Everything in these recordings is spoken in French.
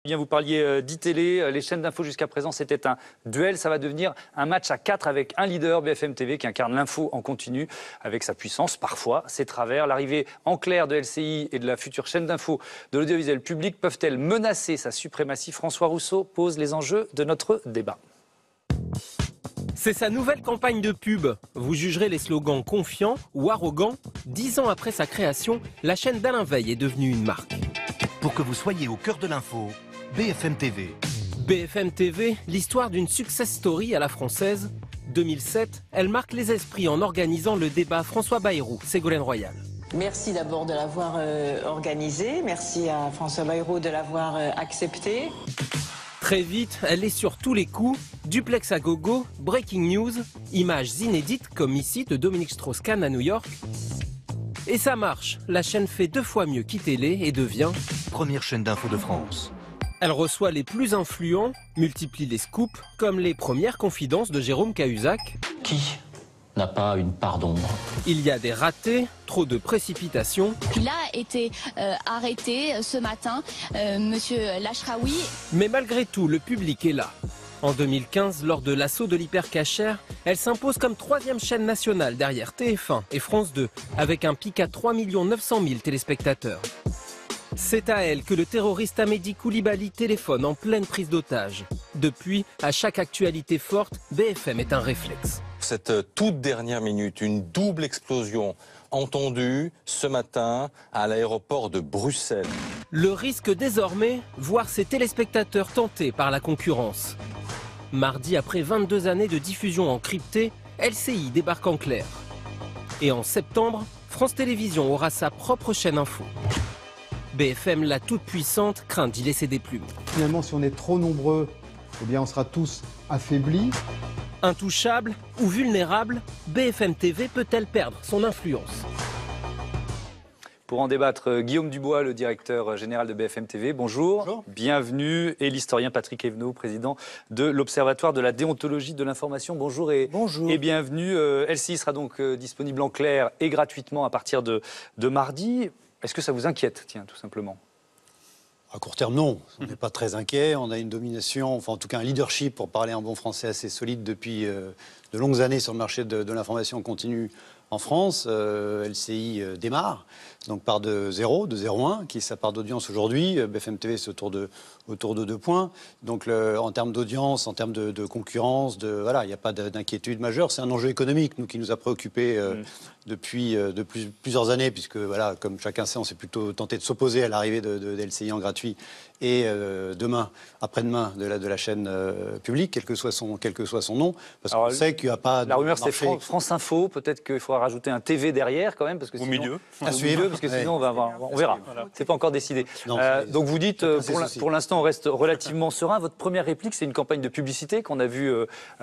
Bien, vous parliez d'e-télé, les chaînes d'info jusqu'à présent c'était un duel, ça va devenir un match à 4 avec un leader, BFM TV, qui incarne l'info en continu avec sa puissance, parfois ses travers. L'arrivée en clair de LCI et de la future chaîne d'info de l'audiovisuel public peuvent-elles menacer sa suprématie? François Rousseau pose les enjeux de notre débat. C'est sa nouvelle campagne de pub. Vous jugerez les slogans confiants ou arrogants. 10 ans après sa création, la chaîne d'Alain Veil est devenue une marque. Pour que vous soyez au cœur de l'info, BFM TV. BFM TV, l'histoire d'une success story à la française. 2007, elle marque les esprits en organisant le débat François Bayrou, Ségolène Royal. Merci d'abord de l'avoir organisé. Merci à François Bayrou de l'avoir accepté. Très vite, elle est sur tous les coups. Duplex à gogo, breaking news, images inédites comme ici de Dominique Strauss-Kahn à New York. Et ça marche, la chaîne fait 2 fois mieux qu'e-télé et devient Première chaîne d'info de France. Elle reçoit les plus influents, multiplie les scoops, comme les premières confidences de Jérôme Cahuzac. Qui n'a pas une part d'ombre? Il y a des ratés, trop de précipitations. Il a été arrêté ce matin, monsieur Lachraoui. Mais malgré tout, le public est là. En 2015, lors de l'assaut de l'hypercachère, elle s'impose comme 3e chaîne nationale derrière TF1 et France 2, avec un pic à 3 900 000 téléspectateurs. C'est à elle que le terroriste Amédi Koulibaly téléphone en pleine prise d'otage. Depuis, à chaque actualité forte, BFM est un réflexe. Cette toute dernière minute, une double explosion entendue ce matin à l'aéroport de Bruxelles. Le risque désormais, voir ses téléspectateurs tentés par la concurrence. Mardi, après 22 années de diffusion en crypté, LCI débarque en clair. Et en septembre, France Télévisions aura sa propre chaîne info. BFM, la toute puissante, craint d'y laisser des plumes. Finalement, si on est trop nombreux, eh bien, on sera tous affaiblis. Intouchable ou vulnérable, BFM TV peut-elle perdre son influence? Pour en débattre, Guillaume Dubois, le directeur général de BFM TV. Bonjour. Bonjour. Bienvenue. Et l'historien Patrick Evenot, président de l'Observatoire de la déontologie de l'information. Bonjour et bienvenue. LCI sera donc disponible en clair et gratuitement à partir de mardi. Est-ce que ça vous inquiète, tiens, tout simplement? À court terme, non. On n'est pas très inquiet. On a une domination, enfin en tout cas un leadership, pour parler en bon français, assez solide depuis de longues années sur le marché de l'information continue en France. LCI démarre, donc part de 0,1, qui est sa part d'audience aujourd'hui. BFM TV, c'est autour de 2 points. Donc en termes d'audience, en termes de concurrence, voilà, il n'y a pas d'inquiétude majeure. C'est un enjeu économique, nous, qui nous a préoccupés depuis plusieurs années, puisque, voilà, comme chacun sait, on s'est plutôt tenté de s'opposer à l'arrivée de LCI en gratuit et demain, après-demain, de la chaîne publique, quel que soit son nom, parce qu'on sait qu'il n'y a pas de la rumeur, c'est marché. France Info. Peut-être qu'il faudra rajouter un TV derrière, quand même, parce que Au sinon, milieu. parce que sinon on verra. Voilà. C'est pas encore décidé. Non, donc vous dites, pour l'instant, on reste relativement serein. Votre première réplique, c'est une campagne de publicité qu'on a vue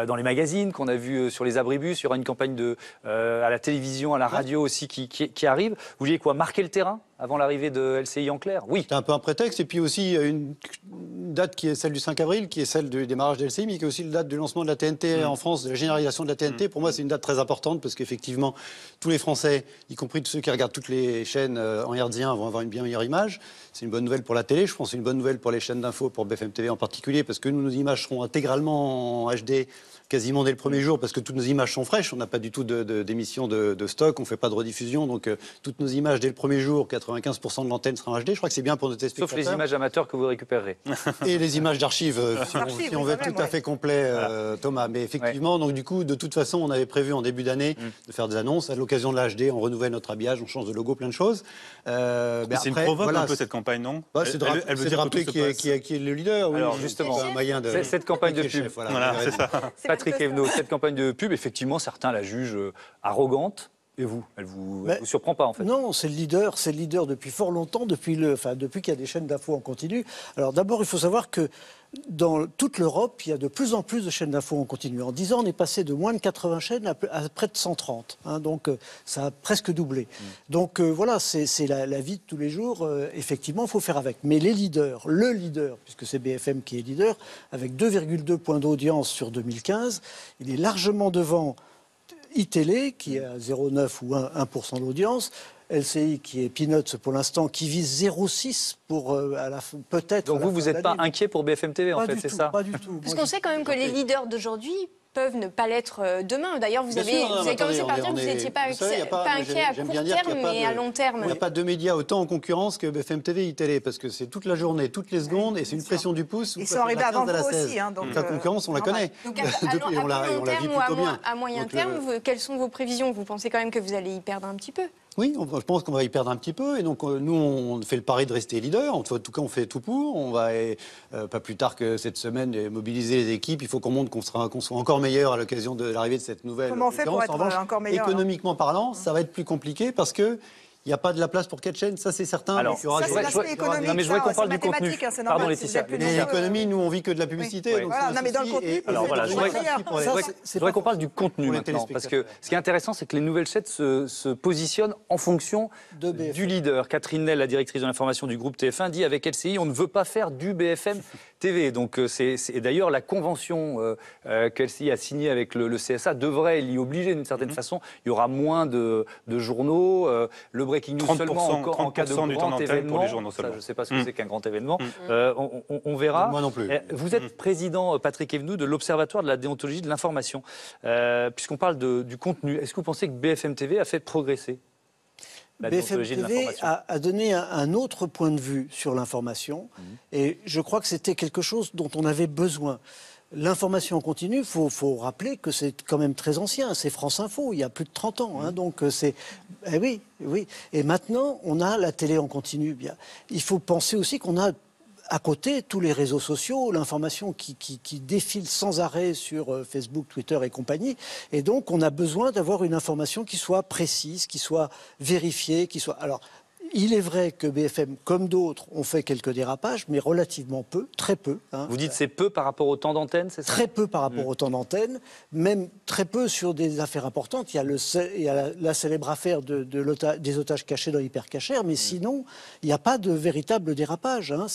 dans les magazines, qu'on a vue sur les abribus. Il y aura une campagne à la télévision, à la radio aussi qui arrive. Vous vouliez quoi, marquer le terrain avant l'arrivée de LCI en clair? Oui. C'est un peu un prétexte. Et puis aussi une date qui est celle du 5 avril, qui est celle du démarrage de LCI, mais qui est aussi la date du lancement de la TNT en France, de la généralisation de la TNT. Pour moi, c'est une date très importante parce qu'effectivement, tous les Français, y compris tous ceux qui regardent toutes les chaînes en RD1, vont avoir une bien meilleure image. C'est une bonne nouvelle pour la télé. Je pense que c'est une bonne nouvelle pour les chaînes d'info, pour BFM TV en particulier, parce que nos images seront intégralement en HD quasiment dès le premier jour, parce que toutes nos images sont fraîches. On n'a pas du tout d'émissions de stock, on ne fait pas de rediffusion. Donc toutes nos images dès le premier jour, 95% de l'antenne sera en HD. Je crois que c'est bien pour nos téléspectateurs. Sauf les images amateurs que vous récupérerez. Et les images d'archives, si on veut être tout à fait complet, Thomas. Mais effectivement, donc du coup, de toute façon, on avait prévu en début d'année de faire des annonces. À l'occasion de la HD, on renouvelle notre habillage, on change de logo, plein de choses. C'est une provoque un peu cette campagne, non? C'est de rappeler qui est le leader. Oui, alors justement, cette campagne de pub. Voilà, c'est ça. Patrick Evenot, cette campagne de pub, effectivement, certains la jugent arrogante. Et vous, elle vous surprend pas en fait? Non, c'est le leader depuis fort longtemps, depuis qu'il y a des chaînes d'infos en continu. Alors d'abord, il faut savoir que dans toute l'Europe, il y a de plus en plus de chaînes d'infos en continu. En 10 ans, on est passé de moins de 80 chaînes à près de 130. Donc ça a presque doublé. Donc voilà, c'est la vie de tous les jours. Effectivement, il faut faire avec. Mais les leaders, le leader, puisque c'est BFM qui est leader, avec 2,2 points d'audience sur 2015, il est largement devant iTélé, qui est à 0,9 ou 1% d'audience, LCI qui est Peanuts pour l'instant, qui vise 0,6 pour peut-être. Donc vous n'êtes pas inquiet pour BFM TV, en fait, c'est ça? Pas du tout. Parce qu'on sait quand même que les leaders d'aujourd'hui peuvent ne pas l'être demain. D'ailleurs, vous avez commencé par dire que vous n'étiez pas inquiet à court terme, mais à long terme. Il n'y a pas de médias autant en concurrence que BFM TV iTélé, parce que c'est toute la journée, toutes les secondes, et c'est une pression du pouce. Ils sont arrivés avant vous aussi. Donc la concurrence, on la connaît. Donc on la vit plutôt bien. À moyen terme, quelles sont vos prévisions? Vous pensez quand même que vous allez y perdre un petit peu? Oui, je pense qu'on va y perdre un petit peu. Et donc, nous, on fait le pari de rester leader. En tout cas, on fait tout pour. On va, pas plus tard que cette semaine, mobiliser les équipes. Il faut qu'on montre qu'on soit encore meilleur à l'occasion de l'arrivée de cette nouvelle. Comment on fait pour être encore meilleur? Économiquement parlant, ça va être plus compliqué parce que il n'y a pas de la place pour 4 chaînes, ça c'est certain. Alors, c'est l'aspect économique. Non, mais je voudrais qu'on parle du contenu. Pardon, Laetitia. L'économie, nous, on vit que de la publicité. Oui. Voilà, non, mais dans le contenu, alors voilà, je voudrais qu'on parle du contenu maintenant. Parce que ce qui est intéressant, c'est que les nouvelles chaînes se positionnent en fonction du leader. Catherine Nel, la directrice de l'information du groupe TF1, dit avec LCI, on ne veut pas faire du BFM TV. Donc, c'est d'ailleurs la convention qu'LCI a signée avec le CSA devrait l'y obliger d'une certaine façon. Il y aura moins de journaux. Le breaking news seulement en cas de grand événement. Pour les journaux seulement. Ça, je ne sais pas ce que c'est qu'un grand événement. On verra. Moi non plus. Vous êtes président, Patrick Evenou, de l'Observatoire de la déontologie de l'information. Puisqu'on parle du contenu, est-ce que vous pensez que BFM TV a fait progresser la déontologie de l'information? BFM TV a donné un autre point de vue sur l'information. Et je crois que c'était quelque chose dont on avait besoin. L'information en continu, il faut rappeler que c'est quand même très ancien. C'est France Info, il y a plus de 30 ans. Hein, donc c'est... Eh oui, oui. Et maintenant, on a la télé en continu. Bien. Il faut penser aussi qu'on a à côté tous les réseaux sociaux, l'information qui défile sans arrêt sur Facebook, Twitter et compagnie. Et donc, on a besoin d'avoir une information qui soit précise, qui soit vérifiée, qui soit... Alors, il est vrai que BFM, comme d'autres, ont fait quelques dérapages, mais relativement peu, très peu. Hein. Vous dites c'est peu par rapport au temps d'antenne, c'est ça? Très peu par rapport au temps d'antenne, même très peu sur des affaires importantes. Il y a la célèbre affaire des otages cachés dans l'hypercachère, mais sinon, il n'y a pas de véritable dérapage. Hein.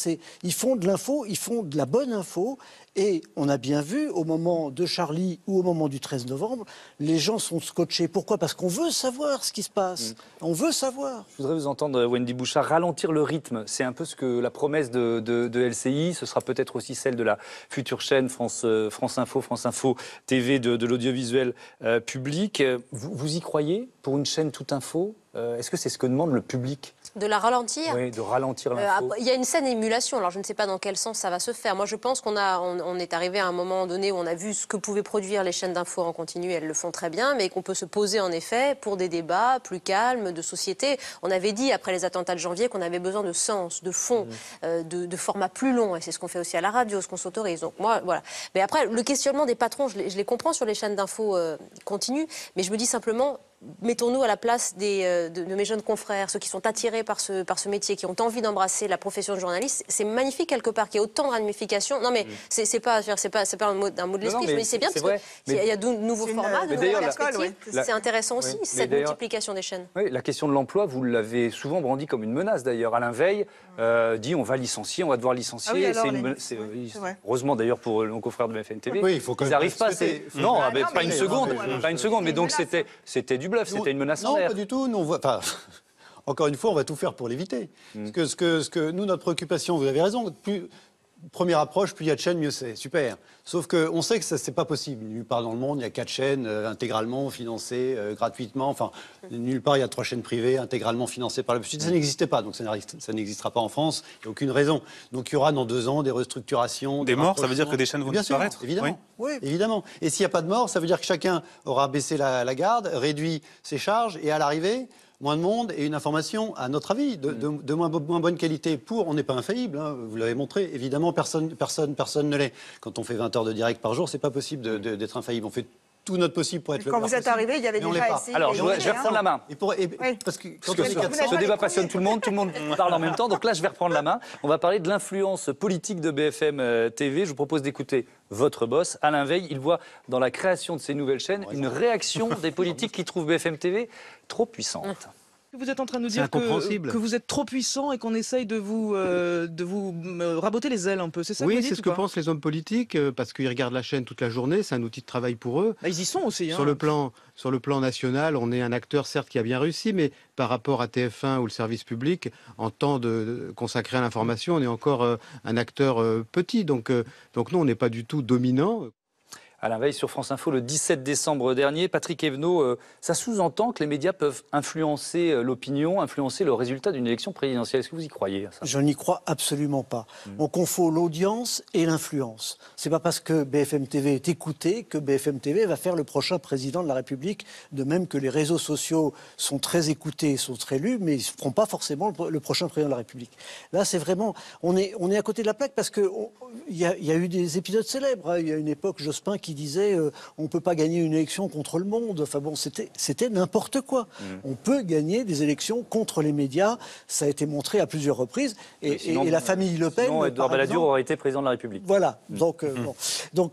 Ils font de l'info, ils font de la bonne info. Et on a bien vu, au moment de Charlie ou au moment du 13 novembre, les gens sont scotchés. Pourquoi? Parce qu'on veut savoir ce qui se passe. On veut savoir. Je voudrais vous entendre, Wendy Bouchard, ralentir le rythme. C'est un peu ce que la promesse de LCI, ce sera peut-être aussi celle de la future chaîne France Info TV de l'audiovisuel public. Vous y croyez pour une chaîne toute info? Est-ce que c'est ce que demande le public? De la ralentir? Oui, de ralentir l'info. Il y a une saine émulation, alors je ne sais pas dans quel sens ça va se faire. Moi, je pense qu'on est arrivé à un moment donné où on a vu ce que pouvaient produire les chaînes d'info en continu, elles le font très bien, mais qu'on peut se poser en effet pour des débats plus calmes, de société. On avait dit, après les attentats de janvier, qu'on avait besoin de sens, de fond, de format plus long, et c'est ce qu'on fait aussi à la radio, ce qu'on s'autorise. Donc moi, voilà. Mais après, le questionnement des patrons, je les comprends sur les chaînes d'info continues, mais je me dis simplement... Mettons-nous à la place de mes jeunes confrères, ceux qui sont attirés par ce métier, qui ont envie d'embrasser la profession de journaliste. C'est magnifique quelque part qu'il y ait autant de ramifications. Non mais c'est pas un mot de l'esprit. Je me dis c'est bien parce qu'il y a de nouveaux formats, de nouvelles perspectives. C'est intéressant aussi cette multiplication des chaînes. Oui, la question de l'emploi, vous l'avez souvent brandi comme une menace d'ailleurs. Alain Veil dit on va licencier, on va devoir licencier. Heureusement d'ailleurs pour nos confrères de BFM TV. Oui, il faut ils n'arrivent pas. Non, pas une seconde. Mais donc c'était du bluff, c'était une menace en l'air. Non, pas du tout. Encore une fois, on va tout faire pour l'éviter. Parce que nous, notre préoccupation, vous avez raison, première approche, plus il y a de chaînes, mieux c'est. Super. Sauf qu'on sait que ça, c'est pas possible. Nulle part dans le monde, il y a 4 chaînes intégralement financées gratuitement. Enfin, nulle part, il y a 3 chaînes privées intégralement financées par le public. Ça n'existait pas, donc ça n'existera pas en France. Il n'y a aucune raison. Donc il y aura dans 2 ans des restructurations. Des morts, ça veut dire que des chaînes vont disparaître? Évidemment. Oui. Évidemment. Et s'il n'y a pas de mort, ça veut dire que chacun aura baissé la garde, réduit ses charges, et à l'arrivée... moins de monde et une information, à notre avis, de moins bonne qualité. On n'est pas infaillible, hein, vous l'avez montré. Évidemment, personne ne l'est. Quand on fait 20 heures de direct par jour, c'est pas possible d'être infaillible. On fait tout notre possible pour être le Quand vous êtes arrivé, il y avait déjà essayé. Alors, je vais reprendre la main. Parce que ce débat passionne tout le monde parle en même temps. Donc là, je vais reprendre la main. On va parler de l'influence politique de BFM TV. Je vous propose d'écouter votre boss, Alain Veil. Il voit dans la création de ces nouvelles chaînes une réaction des politiques qui trouvent BFM TV trop puissante. Vous êtes en train de nous dire que vous êtes trop puissant et qu'on essaye de vous raboter les ailes un peu, c'est ça? Oui, c'est ce que pensent les hommes politiques, parce qu'ils regardent la chaîne toute la journée, c'est un outil de travail pour eux. Bah, ils y sont aussi. Sur le plan national, on est un acteur certes qui a bien réussi, mais par rapport à TF1 ou le service public, en temps consacré à l'information, on est encore un acteur petit. Donc nous, on n'est pas du tout dominant. Alain Veil sur France Info le 17 décembre dernier. Patrick Evneau, ça sous-entend que les médias peuvent influencer l'opinion, influencer le résultat d'une élection présidentielle. Est-ce que vous y croyez à ça? Je n'y crois absolument pas. On confond l'audience et l'influence. C'est pas parce que BFM TV est écouté que BFM TV va faire le prochain président de la République, de même que les réseaux sociaux sont très écoutés, sont très lus, mais ils ne feront pas forcément le prochain président de la République. Là, c'est vraiment... On est à côté de la plaque parce qu'il y a eu des épisodes célèbres. Il y a une époque, Jospin qui disait on ne peut pas gagner une élection contre le monde. Enfin bon, c'était n'importe quoi. On peut gagner des élections contre les médias. Ça a été montré à plusieurs reprises. Et la famille Le Pen... Sinon, Édouard Balladur aurait été président de la République. Voilà. Donc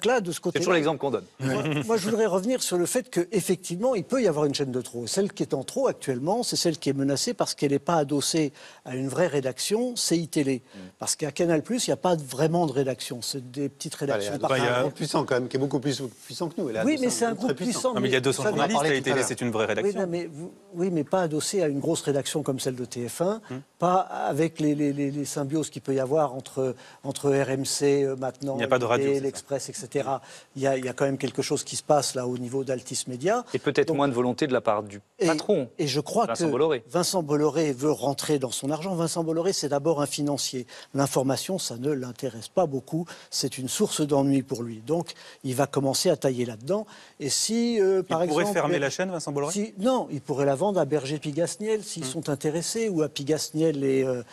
là, de ce côté-là... C'est toujours l'exemple qu'on donne. Moi, je voudrais revenir sur le fait qu'effectivement, il peut y avoir une chaîne de trop. Celle qui est en trop actuellement, c'est celle qui est menacée parce qu'elle n'est pas adossée à une vraie rédaction, CI Télé. Parce qu'à Canal+, il n'y a pas vraiment de rédaction. C'est des petites rédactions. Il y a un groupe puissant quand même, qui est beaucoup plus puissant que nous. Oui, mais c'est un groupe puissant. Non, mais il y a 200 journalistes, la télé, c'est une vraie rédaction. Oui, mais pas adossé à une grosse rédaction comme celle de TF1, pas avec les symbioses qu'il peut y avoir entre RMC maintenant, l'Express, etc. Il y a quand même quelque chose qui se passe là au niveau d'Altis Média. Et peut-être moins de volonté de la part du patron. Et je crois que Vincent Bolloré veut rentrer dans son argent. Vincent Bolloré, c'est d'abord un financier. L'information, ça ne l'intéresse pas beaucoup. C'est une source d'ennui pour lui. Donc, il va commencer à tailler là-dedans. Et si, par exemple... Il pourrait fermer la chaîne, Vincent Bolloré? Non, il pourrait la vendre à Berger-Pigasniel s'ils sont intéressés, ou à Pigasniel.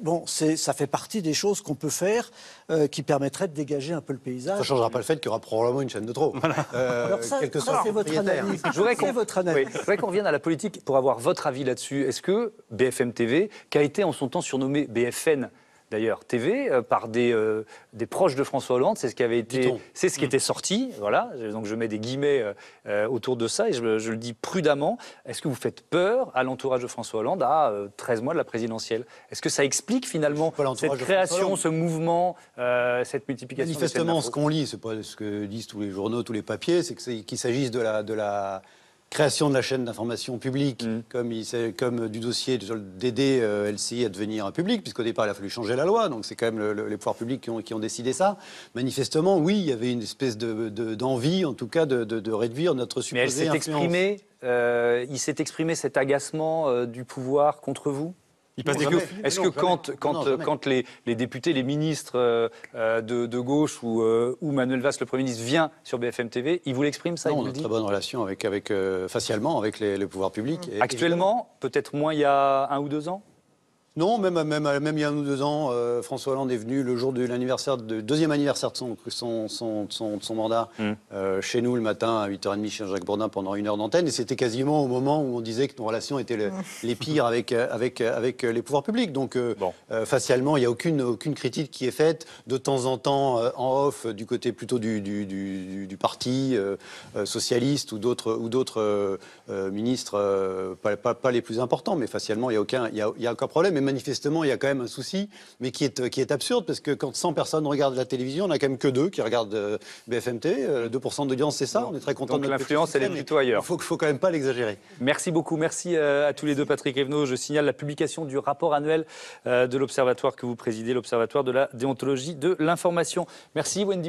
Bon, ça fait partie des choses qu'on peut faire qui permettraient de dégager un peu le paysage. Ça ne changera pas le fait qu'il y aura probablement une chaîne de trop. Alors ça, c'est votre analyse. Je voudrais qu'on revienne à la politique pour avoir votre avis là-dessus. Est-ce que BFM TV, qui a été en son temps surnommé BFN, d'ailleurs, TV, par des proches de François Hollande, c'est ce qui avait été, c'est ce qui était sorti, voilà. Donc je mets des guillemets autour de ça et je le dis prudemment. Est-ce que vous faites peur à l'entourage de François Hollande à 13 mois de la présidentielle? Est-ce que ça explique finalement cette création, ce mouvement, cette multiplication? Manifestement, ce qu'on lit, c'est pas ce que disent tous les journaux, tous les papiers, c'est qu'il s'agisse de la création de la chaîne d'information publique, comme du dossier d'aider LCI à devenir un public, puisqu'au départ, il a fallu changer la loi, donc c'est quand même les pouvoirs publics qui ont décidé ça. Manifestement, oui, il y avait une espèce d'envie, en tout cas, de réduire notre supposée influence. Mais il s'est exprimé cet agacement du pouvoir contre vous? Est-ce que quand les députés, les ministres de gauche ou Manuel Valls, le Premier ministre, vient sur BFM TV, il vous l'exprime ça? Non, on a une très bonne relation facialement avec les pouvoirs publics. Actuellement, peut-être moins il y a 1 ou 2 ans? Non, même il y a 1 ou 2 ans, François Hollande est venu le jour du deuxième anniversaire de son mandat chez nous le matin à 8h30 chez Jacques Bourdin pendant 1 heure d'antenne. Et c'était quasiment au moment où on disait que nos relations étaient les pires avec les pouvoirs publics. Donc, facialement, il n'y a aucune critique qui est faite. De temps en temps, en off, du côté plutôt du parti socialiste ou d'autres ministres, pas les plus importants, mais facialement, il n'y a aucun problème. Mais manifestement, il y a quand même un souci, mais qui est absurde, parce que quand 100 personnes regardent la télévision, on n'a quand même que 2 qui regardent BFM TV. 2% d'audience, c'est ça. On est très content de notre l'influence, elle est plutôt ailleurs. Il faut quand même pas l'exagérer. Merci beaucoup. Merci à tous les deux, Patrick Evneau. Je signale la publication du rapport annuel de l'Observatoire que vous présidez, l'Observatoire de la déontologie de l'information. Merci, Wendy.